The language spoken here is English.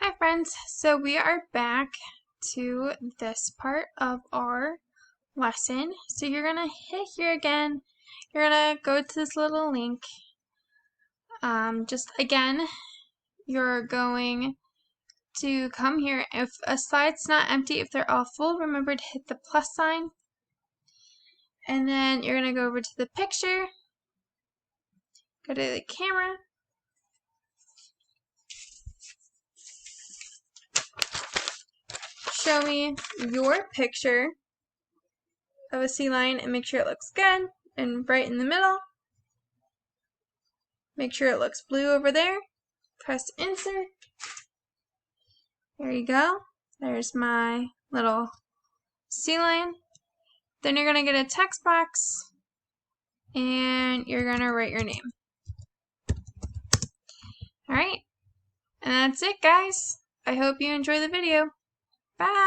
Hi friends, so we are back to this part of our lesson. So you're going to hit here again, you're going to go to this little link. Just again, you're going to come here. If a slide's not empty, if they're all full, remember to hit the plus sign. And then you're going to go over to the picture, go to the camera. Show me your picture of a sea lion and make sure it looks good and right in the middle. Make sure it looks blue over there. Press insert. There you go. There's my little sea lion. Then you're going to get a text box and you're going to write your name. Alright, and that's it guys. I hope you enjoy the video. Bye!